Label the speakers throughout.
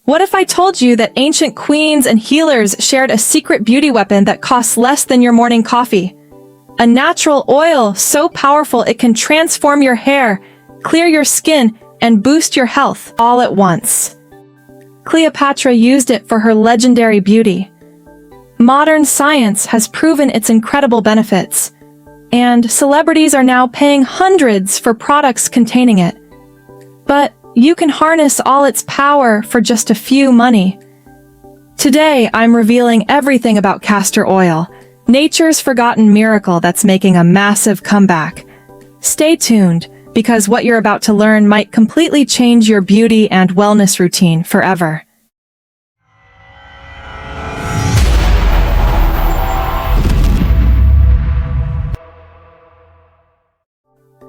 Speaker 1: What if I told you that ancient queens and healers shared a secret beauty weapon that costs less than your morning coffee? A natural oil so powerful it can transform your hair, clear your skin, and boost your health all at once. Cleopatra used it for her legendary beauty. Modern science has proven its incredible benefits, and celebrities are now paying hundreds for products containing it. But you can harness all its power for just a few money. Today, I'm revealing everything about castor oil, nature's forgotten miracle that's making a massive comeback. Stay tuned, because what you're about to learn might completely change your beauty and wellness routine forever.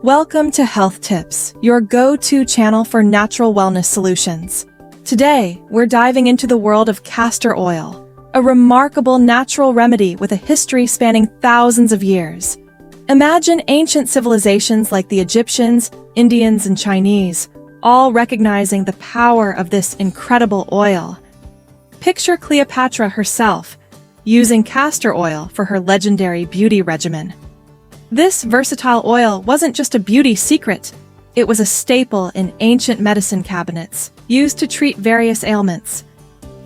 Speaker 1: Welcome to Health Tips, your go-to channel for natural wellness solutions. Today, we're diving into the world of castor oil, a remarkable natural remedy with a history spanning thousands of years. Imagine ancient civilizations like the Egyptians, Indians, and Chinese, all recognizing the power of this incredible oil. Picture Cleopatra herself, using castor oil for her legendary beauty regimen. This versatile oil wasn't just a beauty secret, it was a staple in ancient medicine cabinets, used to treat various ailments.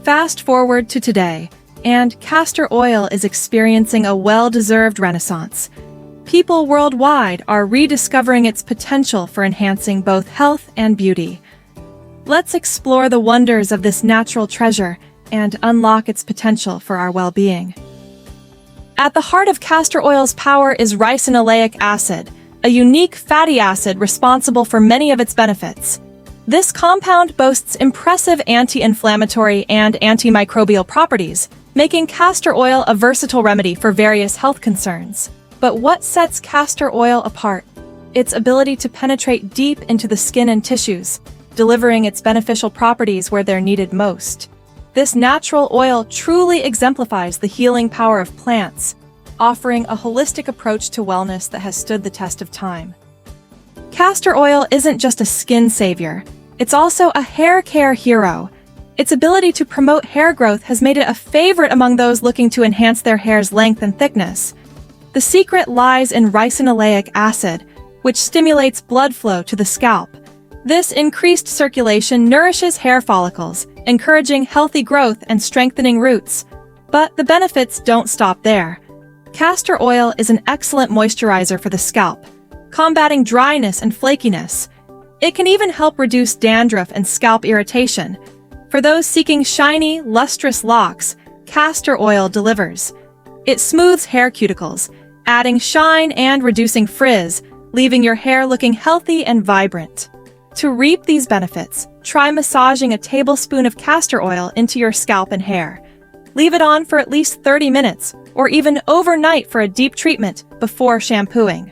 Speaker 1: Fast forward to today, and castor oil is experiencing a well-deserved renaissance. People worldwide are rediscovering its potential for enhancing both health and beauty. Let's explore the wonders of this natural treasure and unlock its potential for our well-being. At the heart of castor oil's power is ricinoleic acid, a unique fatty acid responsible for many of its benefits. This compound boasts impressive anti-inflammatory and antimicrobial properties, making castor oil a versatile remedy for various health concerns. But what sets castor oil apart? Its ability to penetrate deep into the skin and tissues, delivering its beneficial properties where they're needed most. This natural oil truly exemplifies the healing power of plants, offering a holistic approach to wellness that has stood the test of time. Castor oil isn't just a skin savior, it's also a hair care hero. Its ability to promote hair growth has made it a favorite among those looking to enhance their hair's length and thickness. The secret lies in ricinoleic acid, which stimulates blood flow to the scalp. This increased circulation nourishes hair follicles, encouraging healthy growth and strengthening roots. But the benefits don't stop there. Castor oil is an excellent moisturizer for the scalp, combating dryness and flakiness. It can even help reduce dandruff and scalp irritation. For those seeking shiny, lustrous locks, castor oil delivers. It smooths hair cuticles, adding shine and reducing frizz, leaving your hair looking healthy and vibrant. To reap these benefits, try massaging a tablespoon of castor oil into your scalp and hair. Leave it on for at least 30 minutes, or even overnight for a deep treatment before shampooing.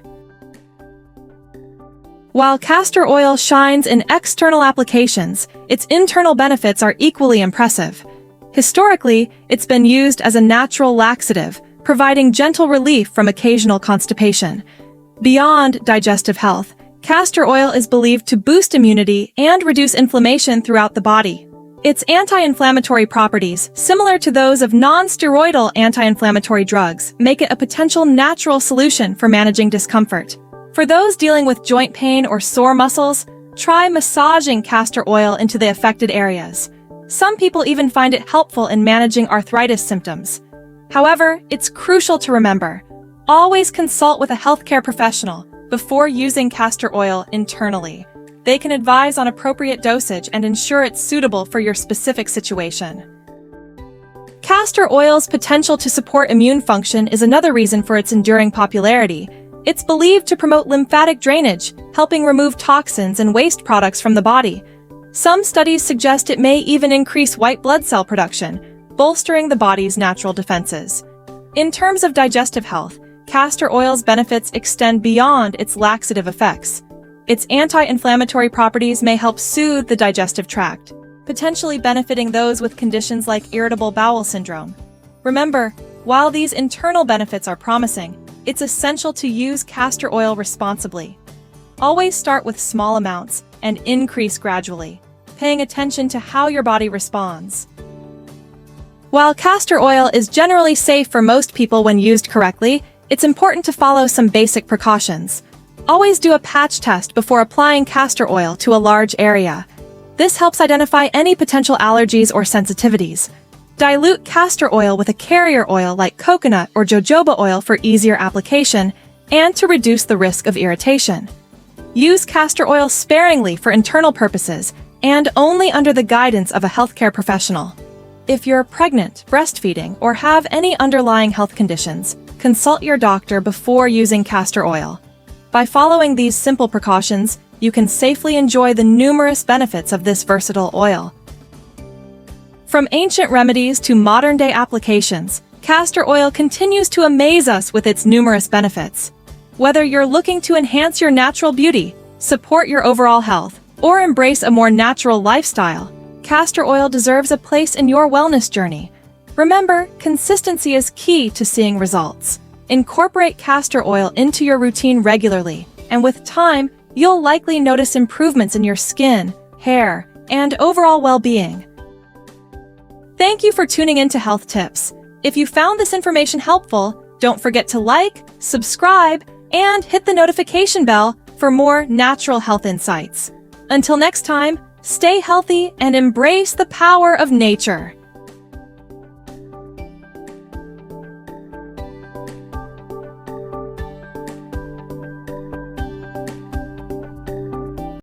Speaker 1: While castor oil shines in external applications, its internal benefits are equally impressive. Historically, it's been used as a natural laxative, providing gentle relief from occasional constipation. Beyond digestive health, castor oil is believed to boost immunity and reduce inflammation throughout the body. Its anti-inflammatory properties, similar to those of non-steroidal anti-inflammatory drugs, make it a potential natural solution for managing discomfort. For those dealing with joint pain or sore muscles, try massaging castor oil into the affected areas. Some people even find it helpful in managing arthritis symptoms. However, it's crucial to remember, always consult with a healthcare professional before using castor oil internally. They can advise on appropriate dosage and ensure it's suitable for your specific situation. Castor oil's potential to support immune function is another reason for its enduring popularity. It's believed to promote lymphatic drainage, helping remove toxins and waste products from the body. Some studies suggest it may even increase white blood cell production, bolstering the body's natural defenses. In terms of digestive health, castor oil's benefits extend beyond its laxative effects. Its anti-inflammatory properties may help soothe the digestive tract, potentially benefiting those with conditions like irritable bowel syndrome. Remember, while these internal benefits are promising, it's essential to use castor oil responsibly. Always start with small amounts and increase gradually. paying attention to how your body responds. While castor oil is generally safe for most people when used correctly, it's important to follow some basic precautions. Always do a patch test before applying castor oil to a large area. This helps identify any potential allergies or sensitivities. Dilute castor oil with a carrier oil like coconut or jojoba oil for easier application and to reduce the risk of irritation. Use castor oil sparingly for internal purposes and only under the guidance of a healthcare professional. If you're pregnant, breastfeeding, or have any underlying health conditions, consult your doctor before using castor oil. By following these simple precautions, you can safely enjoy the numerous benefits of this versatile oil. From ancient remedies to modern-day applications, castor oil continues to amaze us with its numerous benefits. Whether you're looking to enhance your natural beauty, support your overall health, or embrace a more natural lifestyle, castor oil deserves a place in your wellness journey. Remember, consistency is key to seeing results. Incorporate castor oil into your routine regularly, and with time, you'll likely notice improvements in your skin, hair, and overall well-being. Thank you for tuning in to Health Tips. If you found this information helpful, don't forget to like, subscribe, and hit the notification bell for more natural health insights. Until next time, stay healthy and embrace the power of nature.